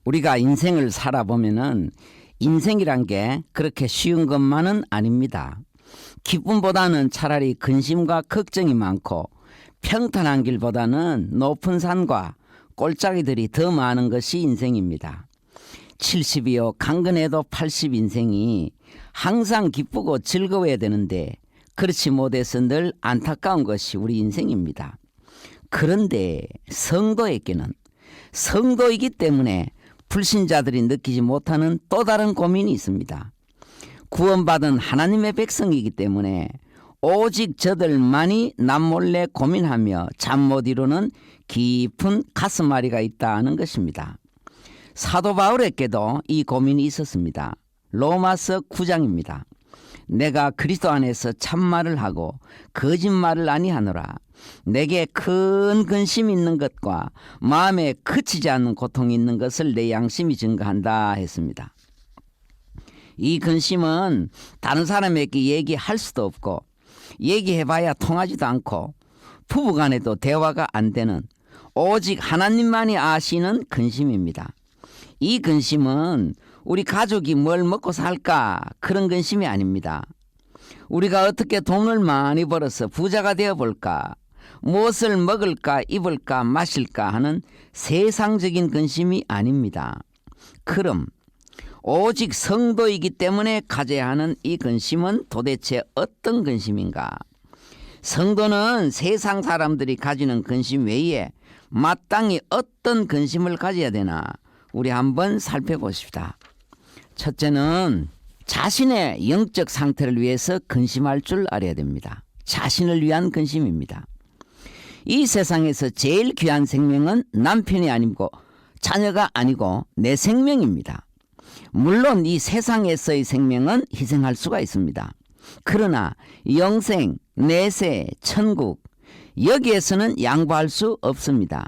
우리가 인생을 살아보면은 인생이란 게 그렇게 쉬운 것만은 아닙니다. 기쁨보다는 차라리 근심과 걱정이 많고 평탄한 길보다는 높은 산과 골짜기들이 더 많은 것이 인생입니다. 70이요 강건해도 80 인생이 항상 기쁘고 즐거워야 되는데 그렇지 못해서 늘 안타까운 것이 우리 인생입니다. 그런데 성도에게는 성도이기 때문에 불신자들이 느끼지 못하는 또 다른 고민이 있습니다. 구원받은 하나님의 백성이기 때문에 오직 저들만이 남몰래 고민하며 잠 못 이루는 깊은 가슴앓이가 있다는 것입니다. 사도 바울에게도 이 고민이 있었습니다. 로마서 9장입니다. 내가 그리스도 안에서 참말을 하고 거짓말을 아니하노라. 내게 큰 근심이 있는 것과 마음에 그치지 않는 고통이 있는 것을 내 양심이 증거한다 했습니다. 이 근심은 다른 사람에게 얘기할 수도 없고 얘기해봐야 통하지도 않고 부부간에도 대화가 안 되는 오직 하나님만이 아시는 근심입니다. 이 근심은 우리 가족이 뭘 먹고 살까 그런 근심이 아닙니다. 우리가 어떻게 돈을 많이 벌어서 부자가 되어볼까, 무엇을 먹을까 입을까 마실까 하는 세상적인 근심이 아닙니다. 그럼 오직 성도이기 때문에 가져야 하는 이 근심은 도대체 어떤 근심인가? 성도는 세상 사람들이 가지는 근심 외에 마땅히 어떤 근심을 가져야 되나 우리 한번 살펴보십시다. 첫째는 자신의 영적 상태를 위해서 근심할 줄 알아야 됩니다. 자신을 위한 근심입니다. 이 세상에서 제일 귀한 생명은 남편이 아니고 자녀가 아니고 내 생명입니다. 물론 이 세상에서의 생명은 희생할 수가 있습니다. 그러나 영생, 내세, 천국 여기에서는 양보할 수 없습니다.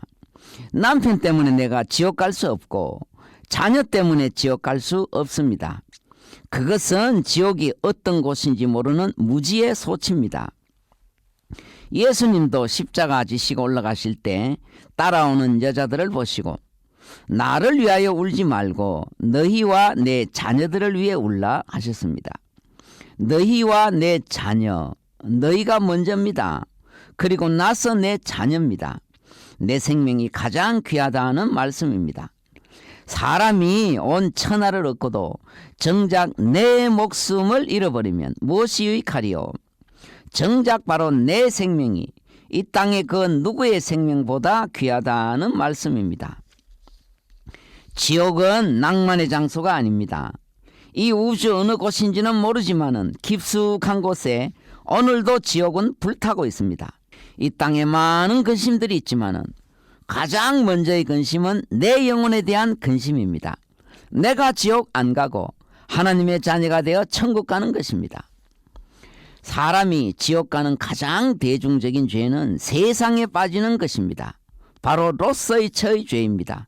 남편 때문에 내가 지옥 갈 수 없고 자녀 때문에 지옥 갈 수 없습니다. 그것은 지옥이 어떤 곳인지 모르는 무지의 소치입니다. 예수님도 십자가 지시고 올라가실 때 따라오는 여자들을 보시고 나를 위하여 울지 말고 너희와 내 자녀들을 위해 울라 하셨습니다. 너희와 내 자녀, 너희가 먼저입니다. 그리고 나서 내 자녀입니다. 내 생명이 가장 귀하다는 말씀입니다. 사람이 온 천하를 얻고도 정작 내 목숨을 잃어버리면 무엇이 유익하리요? 정작 바로 내 생명이 이 땅의 그 누구의 생명보다 귀하다는 말씀입니다. 지옥은 낭만의 장소가 아닙니다. 이 우주 어느 곳인지는 모르지만은 깊숙한 곳에 오늘도 지옥은 불타고 있습니다. 이 땅에 많은 근심들이 있지만은 가장 먼저의 근심은 내 영혼에 대한 근심입니다. 내가 지옥 안 가고 하나님의 자녀가 되어 천국 가는 것입니다. 사람이 지옥 가는 가장 대중적인 죄는 세상에 빠지는 것입니다. 바로 로스의 처의 죄입니다.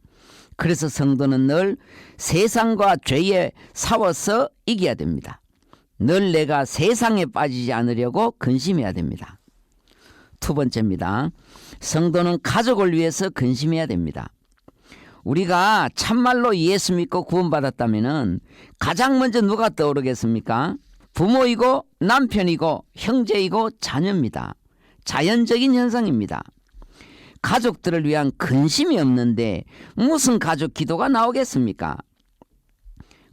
그래서 성도는 늘 세상과 죄에 싸워서 이겨야 됩니다. 늘 내가 세상에 빠지지 않으려고 근심해야 됩니다. 두 번째입니다. 성도는 가족을 위해서 근심해야 됩니다. 우리가 참말로 예수 믿고 구원받았다면 가장 먼저 누가 떠오르겠습니까? 부모이고 남편이고 형제이고 자녀입니다. 자연적인 현상입니다. 가족들을 위한 근심이 없는데 무슨 가족 기도가 나오겠습니까?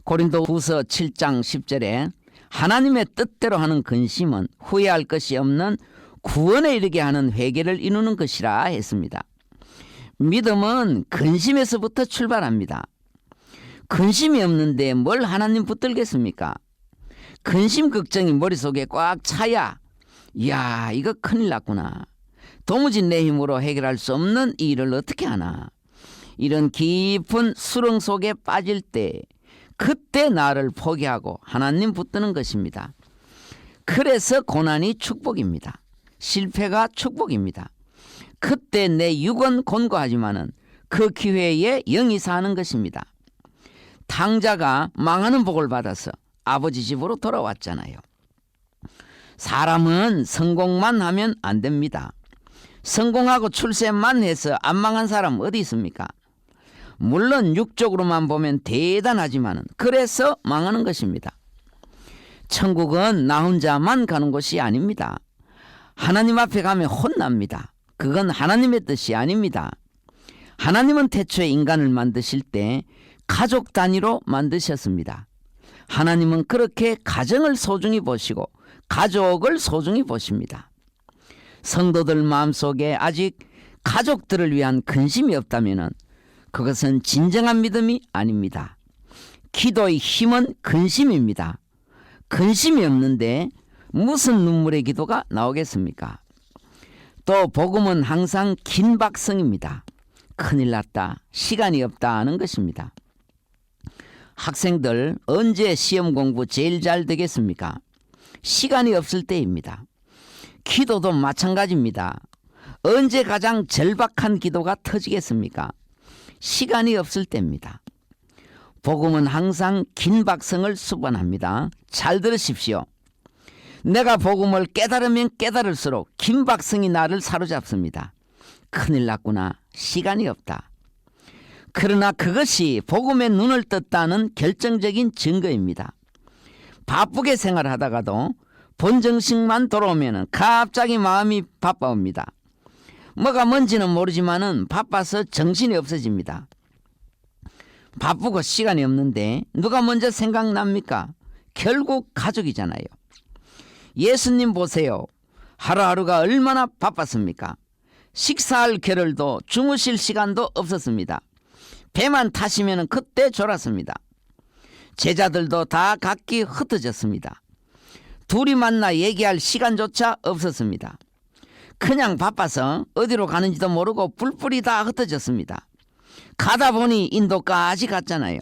고린도후서 7장 10절에 하나님의 뜻대로 하는 근심은 후회할 것이 없는 구원에 이르게 하는 회개를 이루는 것이라 했습니다. 믿음은 근심에서부터 출발합니다. 근심이 없는데 뭘 하나님 붙들겠습니까? 근심 걱정이 머릿속에 꽉 차야 이야 이거 큰일 났구나. 도무지 내 힘으로 해결할 수 없는 이 일을 어떻게 하나. 이런 깊은 수렁 속에 빠질 때 그때 나를 포기하고 하나님 붙드는 것입니다. 그래서 고난이 축복입니다. 실패가 축복입니다. 그때 내 육은 곤고하지만은 그 기회에 영이 사는 것입니다. 탕자가 망하는 복을 받아서 아버지 집으로 돌아왔잖아요. 사람은 성공만 하면 안 됩니다. 성공하고 출세만 해서 안 망한 사람 어디 있습니까? 물론 육적으로만 보면 대단하지만 그래서 망하는 것입니다. 천국은 나 혼자만 가는 곳이 아닙니다. 하나님 앞에 가면 혼납니다. 그건 하나님의 뜻이 아닙니다. 하나님은 태초에 인간을 만드실 때 가족 단위로 만드셨습니다. 하나님은 그렇게 가정을 소중히 보시고 가족을 소중히 보십니다. 성도들 마음속에 아직 가족들을 위한 근심이 없다면 그것은 진정한 믿음이 아닙니다. 기도의 힘은 근심입니다. 근심이 없는데 무슨 눈물의 기도가 나오겠습니까? 또 복음은 항상 긴박성입니다. 큰일 났다, 시간이 없다 하는 것입니다. 학생들 언제 시험 공부 제일 잘 되겠습니까? 시간이 없을 때입니다. 기도도 마찬가지입니다. 언제 가장 절박한 기도가 터지겠습니까? 시간이 없을 때입니다. 복음은 항상 긴박성을 수반합니다. 잘 들으십시오. 내가 복음을 깨달으면 깨달을수록 긴박성이 나를 사로잡습니다. 큰일 났구나, 시간이 없다. 그러나 그것이 복음의 눈을 떴다는 결정적인 증거입니다. 바쁘게 생활하다가도 본정식만 돌아오면 갑자기 마음이 바빠옵니다. 뭐가 뭔지는 모르지만은 바빠서 정신이 없어집니다. 바쁘고 시간이 없는데 누가 먼저 생각납니까? 결국 가족이잖아요. 예수님 보세요. 하루하루가 얼마나 바빴습니까? 식사할 겨를도 주무실 시간도 없었습니다. 배만 타시면 그때 졸았습니다. 제자들도 다 각기 흩어졌습니다. 둘이 만나 얘기할 시간조차 없었습니다. 그냥 바빠서 어디로 가는지도 모르고 뿔뿔이 다 흩어졌습니다. 가다 보니 인도까지 갔잖아요.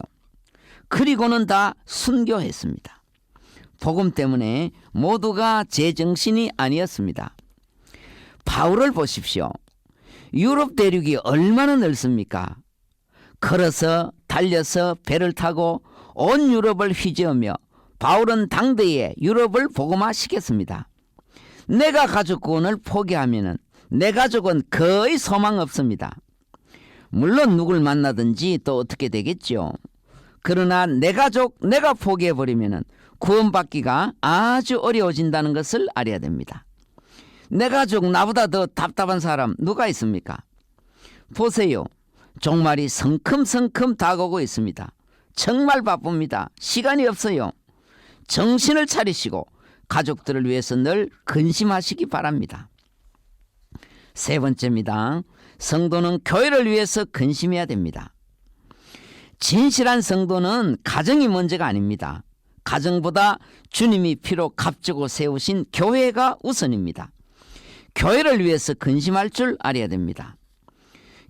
그리고는 다 순교했습니다. 복음 때문에 모두가 제정신이 아니었습니다. 바울을 보십시오. 유럽 대륙이 얼마나 넓습니까? 걸어서 달려서 배를 타고 온 유럽을 휘저으며 바울은 당대에 유럽을 복음화시켰습니다. 내가 가족 구원을 포기하면 내 가족은 거의 소망 없습니다. 물론 누굴 만나든지 또 어떻게 되겠죠. 그러나 내 가족 내가 포기해버리면 구원받기가 아주 어려워진다는 것을 알아야 됩니다. 내 가족 나보다 더 답답한 사람 누가 있습니까? 보세요. 종말이 성큼성큼 다가오고 있습니다. 정말 바쁩니다. 시간이 없어요. 정신을 차리시고 가족들을 위해서 늘 근심하시기 바랍니다. 세 번째입니다. 성도는 교회를 위해서 근심해야 됩니다. 진실한 성도는 가정이 문제가 아닙니다. 가정보다 주님이 피로 값주고 세우신 교회가 우선입니다. 교회를 위해서 근심할 줄 알아야 됩니다.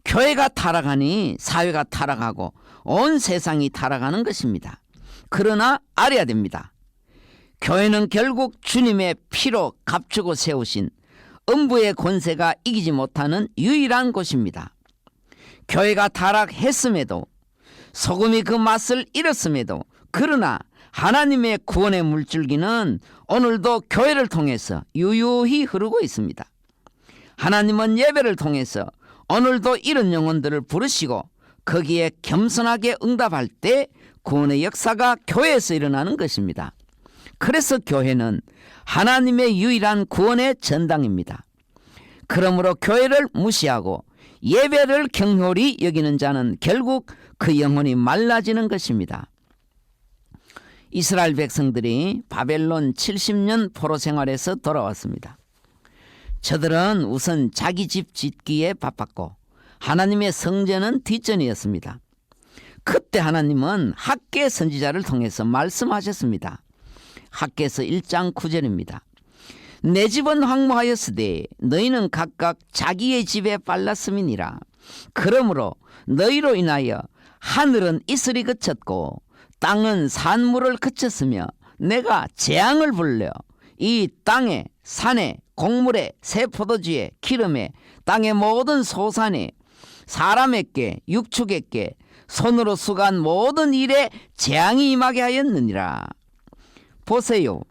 교회가 타락하니 사회가 타락하고 온 세상이 타락하는 것입니다. 그러나 알아야 됩니다. 교회는 결국 주님의 피로 값주고 세우신 음부의 권세가 이기지 못하는 유일한 곳입니다. 교회가 타락했음에도 소금이 그 맛을 잃었음에도 그러나 하나님의 구원의 물줄기는 오늘도 교회를 통해서 유유히 흐르고 있습니다. 하나님은 예배를 통해서 오늘도 이런 영혼들을 부르시고 거기에 겸손하게 응답할 때 구원의 역사가 교회에서 일어나는 것입니다. 그래서 교회는 하나님의 유일한 구원의 전당입니다. 그러므로 교회를 무시하고 예배를 경홀히 여기는 자는 결국 그 영혼이 말라지는 것입니다. 이스라엘 백성들이 바벨론 70년 포로 생활에서 돌아왔습니다. 저들은 우선 자기 집 짓기에 바빴고 하나님의 성전은 뒷전이었습니다. 그때 하나님은 학개 선지자를 통해서 말씀하셨습니다. 학개서 1장 9절입니다. 내 집은 황무하였으되 너희는 각각 자기의 집에 빨랐음이니라. 그러므로 너희로 인하여 하늘은 이슬이 그쳤고 땅은 산물을 그쳤으며 내가 재앙을 불려 이 땅에 산에 곡물에 새 포도주에 기름에 땅의 모든 소산에 사람에게 육축에게 손으로 수고한 모든 일에 재앙이 임하게 하였느니라. 보세요.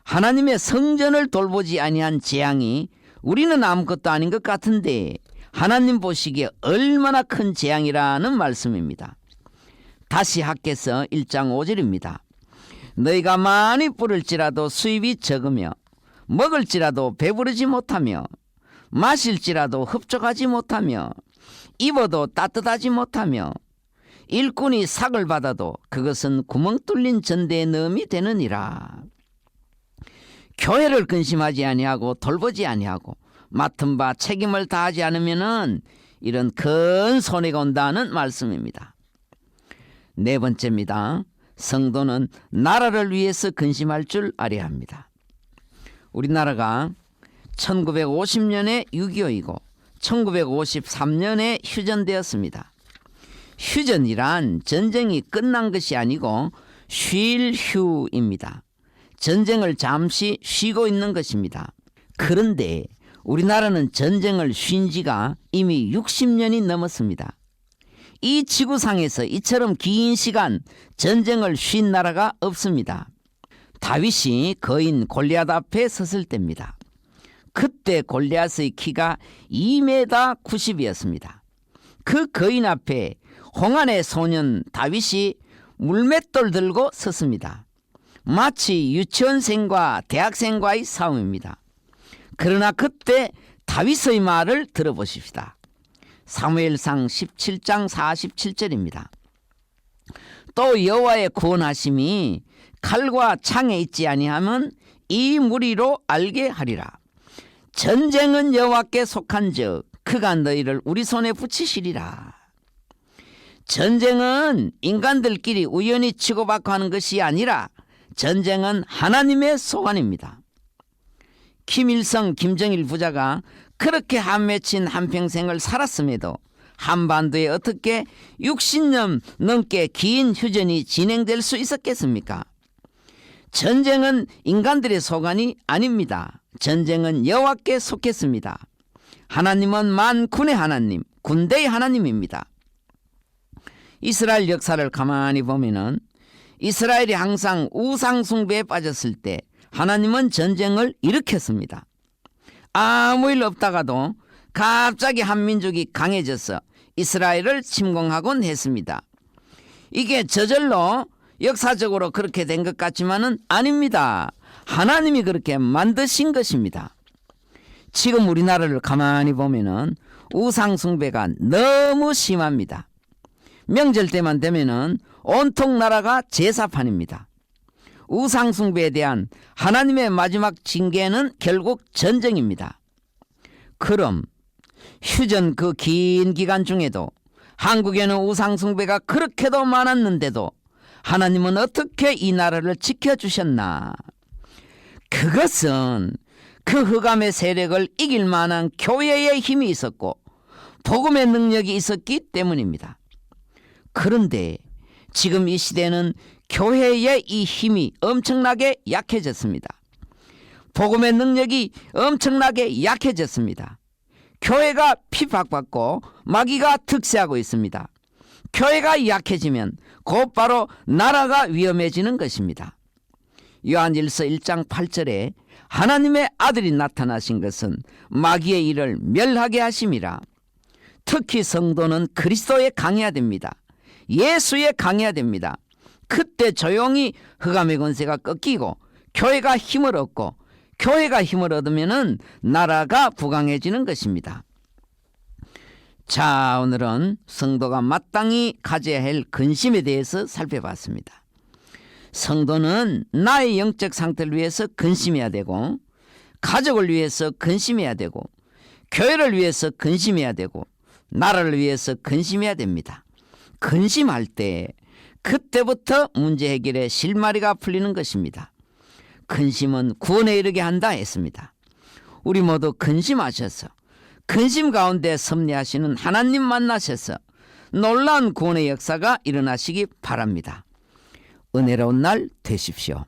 하나님의 성전을 돌보지 아니한 재앙이 우리는 아무것도 아닌 것 같은데 하나님 보시기에 얼마나 큰 재앙이라는 말씀입니다. 다시 학개서 1장 5절입니다. 너희가 많이 뿌릴지라도 수입이 적으며 먹을지라도 배부르지 못하며 마실지라도 흡족하지 못하며 입어도 따뜻하지 못하며 일꾼이 삭을 받아도 그것은 구멍 뚫린 전대에 넣음이 되느니라. 교회를 근심하지 아니하고 돌보지 아니하고 맡은 바 책임을 다하지 않으면은 이런 큰 손해가 온다는 말씀입니다. 네 번째입니다. 성도는 나라를 위해서 근심할 줄 알아야 합니다. 우리나라가 1950년에 6.25이고 1953년에 휴전되었습니다. 휴전이란 전쟁이 끝난 것이 아니고 쉴 휴입니다. 전쟁을 잠시 쉬고 있는 것입니다. 그런데 우리나라는 전쟁을 쉰 지가 이미 60년이 넘었습니다. 이 지구상에서 이처럼 긴 시간 전쟁을 쉰 나라가 없습니다. 다윗이 거인 골리앗 앞에 섰을 때입니다. 그때 골리앗의 키가 2m 90이었습니다. 그 거인 앞에 홍안의 소년 다윗이 물맷돌 들고 섰습니다. 마치 유치원생과 대학생과의 싸움입니다. 그러나 그때 다윗의 말을 들어보십시다. 사무엘상 17장 47절입니다. 또 여호와의 구원하심이 칼과 창에 있지 아니하면 이 무리로 알게 하리라. 전쟁은 여호와께 속한즉 그가 너희를 우리 손에 붙이시리라. 전쟁은 인간들끼리 우연히 치고받고 하는 것이 아니라 전쟁은 하나님의 소관입니다. 김일성, 김정일 부자가 그렇게 한맺힌 한평생을 살았음에도 한반도에 어떻게 60년 넘게 긴 휴전이 진행될 수 있었겠습니까? 전쟁은 인간들의 소관이 아닙니다. 전쟁은 여호와께 속했습니다. 하나님은 만군의 하나님, 군대의 하나님입니다. 이스라엘 역사를 가만히 보면은 이스라엘이 항상 우상 숭배에 빠졌을 때 하나님은 전쟁을 일으켰습니다. 아무 일 없다가도 갑자기 한 민족이 강해져서 이스라엘을 침공하곤 했습니다. 이게 저절로 역사적으로 그렇게 된 것 같지만은 아닙니다. 하나님이 그렇게 만드신 것입니다. 지금 우리나라를 가만히 보면은 우상 숭배가 너무 심합니다. 명절 때만 되면은 온통 나라가 제사판입니다. 우상 숭배에 대한 하나님의 마지막 징계는 결국 전쟁입니다. 그럼 휴전 그 긴 기간 중에도 한국에는 우상 숭배가 그렇게도 많았는데도 하나님은 어떻게 이 나라를 지켜주셨나? 그것은 그 흑암의 세력을 이길 만한 교회의 힘이 있었고 복음의 능력이 있었기 때문입니다. 그런데 지금 이 시대는 교회의 이 힘이 엄청나게 약해졌습니다. 복음의 능력이 엄청나게 약해졌습니다. 교회가 핍박받고 마귀가 득세하고 있습니다. 교회가 약해지면 곧바로 나라가 위험해지는 것입니다. 요한일서 1장 8절에 하나님의 아들이 나타나신 것은 마귀의 일을 멸하게 하심이라. 특히 성도는 그리스도에 강해야 됩니다. 예수에 강해야 됩니다. 그때 조용히 흑암의 권세가 꺾이고 교회가 힘을 얻고 교회가 힘을 얻으면 나라가 부강해지는 것입니다. 자, 오늘은 성도가 마땅히 가져야 할 근심에 대해서 살펴봤습니다. 성도는 나의 영적 상태를 위해서 근심해야 되고 가족을 위해서 근심해야 되고 교회를 위해서 근심해야 되고 나라를 위해서 근심해야 됩니다. 근심할 때 그때부터 문제 해결의 실마리가 풀리는 것입니다. 근심은 구원에 이르게 한다 했습니다. 우리 모두 근심하셔서 근심 가운데 섭리하시는 하나님 만나셔서 놀라운 구원의 역사가 일어나시기 바랍니다. 은혜로운 날 되십시오.